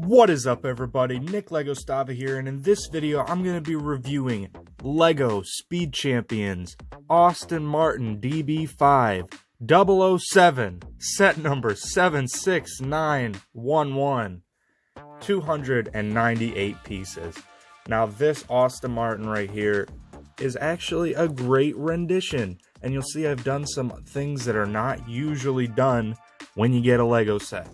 What is up, everybody? Nick Lego Stava here, and in this video I'm going to be reviewing Lego Speed Champions Aston Martin DB5 007 set number 76911, 298 pieces. Now this Aston Martin right here is actually a great rendition, and you'll see I've done some things that are not usually done when you get a Lego set.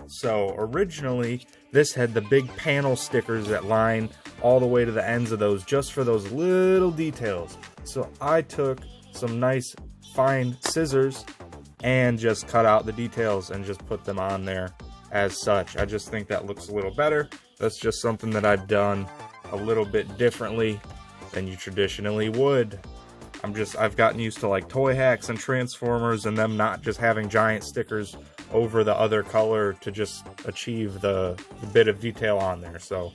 So originally this had the big panel stickers that line all the way to the ends of those, just for those little details. So I took some nice fine scissors and just cut out the details and just put them on there as such. I just think that looks a little better. That's just something that I've done a little bit differently than you traditionally would. I've gotten used to like Toy Hacks and Transformers and them not just having giant stickers over the other color to just achieve the bit of detail on there. So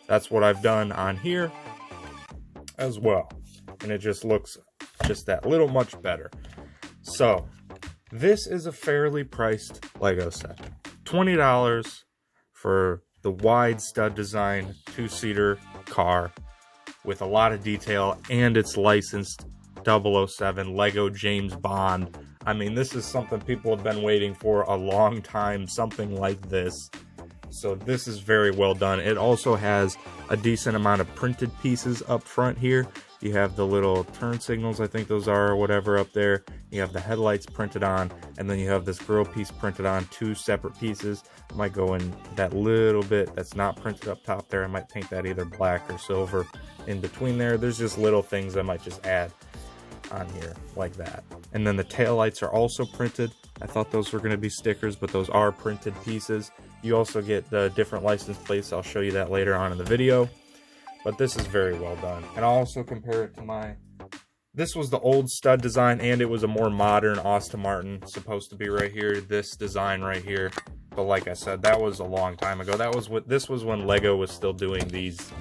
that's what I've done on here as well, and it just looks just that little much better. So this is a fairly priced Lego set, $20 for the wide stud design 2-seater car with a lot of detail, and it's licensed 007 Lego James Bond. I mean, this is something people have been waiting for a long time, something like this. So this is very well done. It also has a decent amount of printed pieces up front here. You have the little turn signals, I think those are, or whatever, up there. You have the headlights printed on, and then you have this grill piece printed on, 2 separate pieces. I might go in that little bit that's not printed up top there. I might paint that either black or silver in between there. There's just little things I might just add on here like that. And then the tail lights are also printed. I thought those were going to be stickers, but those are printed pieces. You also get the different license plates. I'll show you that later on in the video. But this is very well done. And I'll also compare it to this was the old stud design, and it was a more modern Aston Martin supposed to be right here, this design right here. But like I said, that was a long time ago. This was when Lego was still doing these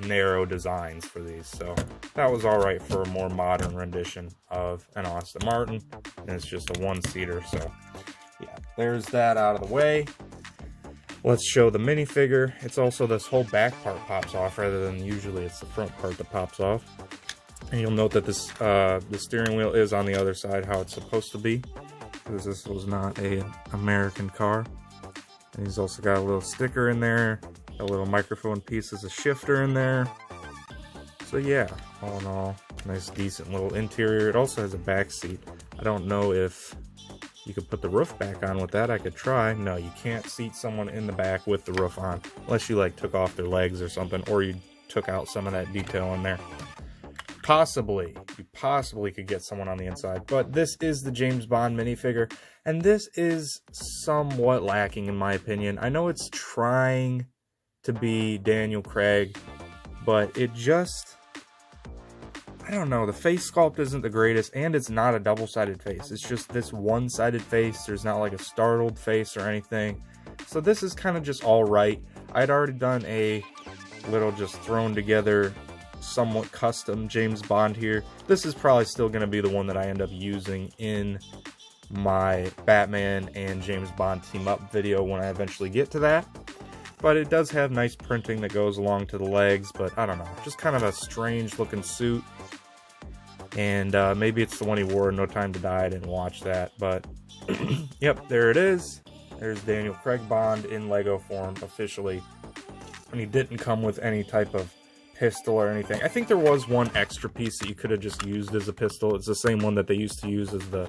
narrow designs for these, so that was all right for a more modern rendition of an Aston Martin, and it's just a 1-seater. So yeah, there's that out of the way. Let's show the minifigure. It's also this whole back part pops off rather than usually it's the front part that pops off, and you'll note that this the steering wheel is on the other side how it's supposed to be, because this was not a American car. And he's also got a little sticker in there, a little microphone piece as a shifter in there. So yeah, all in all, nice decent little interior. It also has a back seat. I don't know if you could put the roof back on with that. I could try. No, you can't seat someone in the back with the roof on, unless you like took off their legs or something, or you took out some of that detail in there. You possibly could get someone on the inside, but this is the James Bond minifigure, and this is somewhat lacking in my opinion. I know it's trying to be Daniel Craig, but it just, I don't know, the face sculpt isn't the greatest, and it's not a double-sided face. It's just this one-sided face. There's not like a startled face or anything. So this is kind of just all right. I'd already done a little just thrown together somewhat custom James Bond here. This is probably still going to be the one that I end up using in my Batman and James Bond team up video when I eventually get to that. But it does have nice printing that goes along to the legs, but I don't know, just kind of a strange looking suit. And maybe it's the one he wore in No Time to Die. I didn't watch that, but yep, there it is. There's Daniel Craig Bond in Lego form officially, and he didn't come with any type of pistol or anything. I think there was one extra piece that you could have just used as a pistol. It's the same one that they used to use as the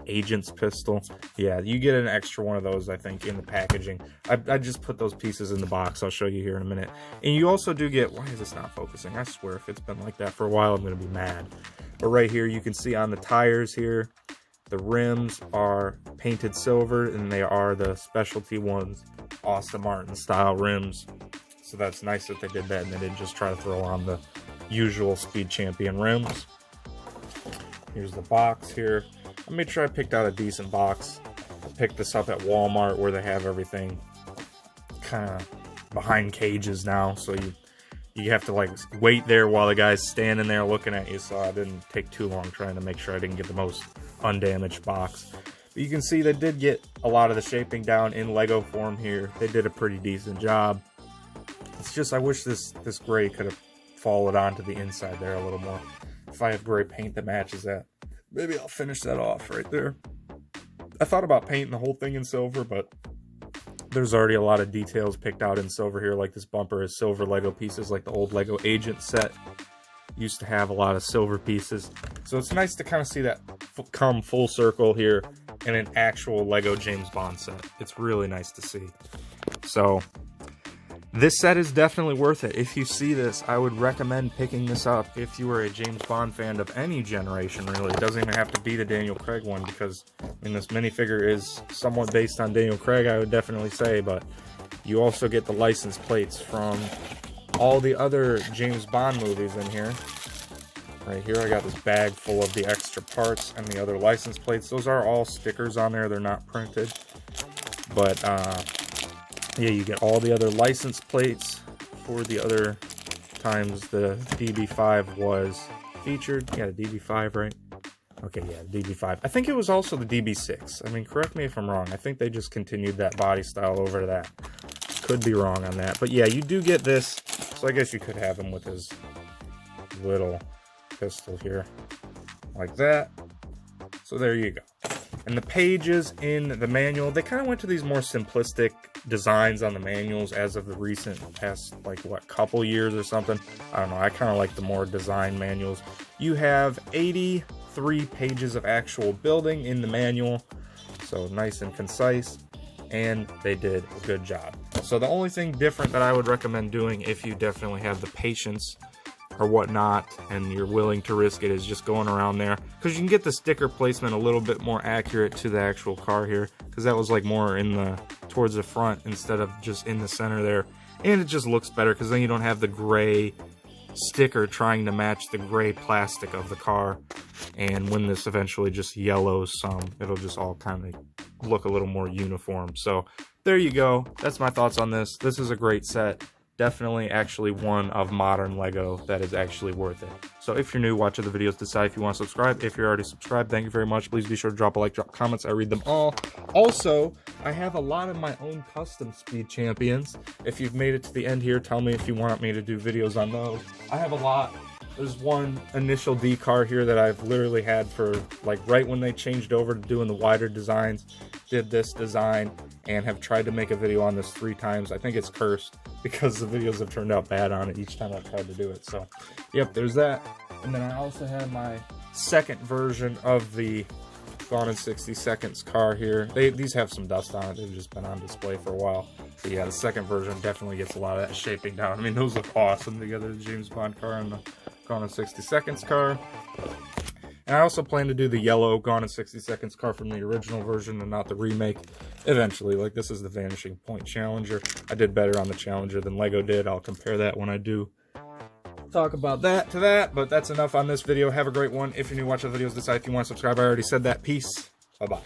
agent's pistol. Yeah, you get an extra one of those, I think, in the packaging. I just put those pieces in the box. I'll show you here in a minute. And you also do get, why is this not focusing? I swear if it's been like that for a while, I'm going to be mad. But right here, you can see on the tires here, the rims are painted silver, and they are the specialty ones, Aston Martin style rims. So that's nice that they did that, and they didn't just try to throw on the usual Speed Champion rims. Here's the box here. I made sure I picked out a decent box. I picked this up at Walmart where they have everything kind of behind cages now, so you have to like wait there while the guy's standing there looking at you, so I didn't take too long trying to make sure I didn't get the most undamaged box. But you can see they did get a lot of the shaping down in Lego form here. They did a pretty decent job. It's just, I wish this gray could have followed onto the inside there a little more. If I have gray paint that matches that, maybe I'll finish that off right there. I thought about painting the whole thing in silver, but there's already a lot of details picked out in silver here. Like this bumper is silver Lego pieces, like the old Lego Agent set used to have a lot of silver pieces. So it's nice to kind of see that come full circle here in an actual Lego James Bond set. It's really nice to see. So this set is definitely worth it. If you see this, I would recommend picking this up if you were a James Bond fan of any generation, really. It doesn't even have to be the Daniel Craig one, because, I mean, this minifigure is somewhat based on Daniel Craig, I would definitely say, but you also get the license plates from all the other James Bond movies in here. Right here, I got this bag full of the extra parts and the other license plates. Those are all stickers on there, they're not printed. But, yeah, you get all the other license plates for the other times the DB5 was featured. Yeah, the DB5, right? Okay, yeah, the DB5. I think it was also the DB6. I mean, correct me if I'm wrong. I think they just continued that body style over to that. Could be wrong on that. But yeah, you do get this. So I guess you could have him with his little pistol here. Like that. So there you go. And the pages in the manual, they kind of went to these more simplistic designs on the manuals as of the recent past, like, what, couple years or something. I don't know, I kind of like the more design manuals. You have 83 pages of actual building in the manual, so nice and concise, and they did a good job. So the only thing different that I would recommend doing, if you definitely have the patience or whatnot and you're willing to risk it, is just going around there, because you can get the sticker placement a little bit more accurate to the actual car here, because that was like more in the towards the front instead of just in the center there, and it just looks better because then you don't have the gray sticker trying to match the gray plastic of the car, and when this eventually just yellows some, it'll just all kind of look a little more uniform. So there you go, that's my thoughts on this. This is a great set. Definitely actually one of modern Lego that is actually worth it. So if you're new, watching the videos, decide if you want to subscribe. If you're already subscribed, thank you very much. Please be sure to drop a like, drop comments. I read them all. Also, I have a lot of my own custom speed champions. If you've made it to the end here, tell me if you want me to do videos on those. I have a lot. There's one initial D car here that I've literally had for, like, right when they changed over to doing the wider designs, did this design, and have tried to make a video on this 3 times. I think it's cursed because the videos have turned out bad on it each time I've tried to do it. So, yep, there's that. And then I also have my second version of the Gone in 60 Seconds car here. These have some dust on it. They've just been on display for a while. So yeah, the second version definitely gets a lot of that shaping down. I mean, those look awesome together, the James Bond car and the Gone in 60 Seconds car. And I also plan to do the yellow Gone in 60 Seconds car from the original version and not the remake eventually. Like, this is the Vanishing Point Challenger. I did better on the Challenger than Lego did. I'll compare that when I do talk about that to that. But that's enough on this video. Have a great one. If you're new, watch the videos, decide if you want to subscribe. I already said that. Peace. Bye-bye.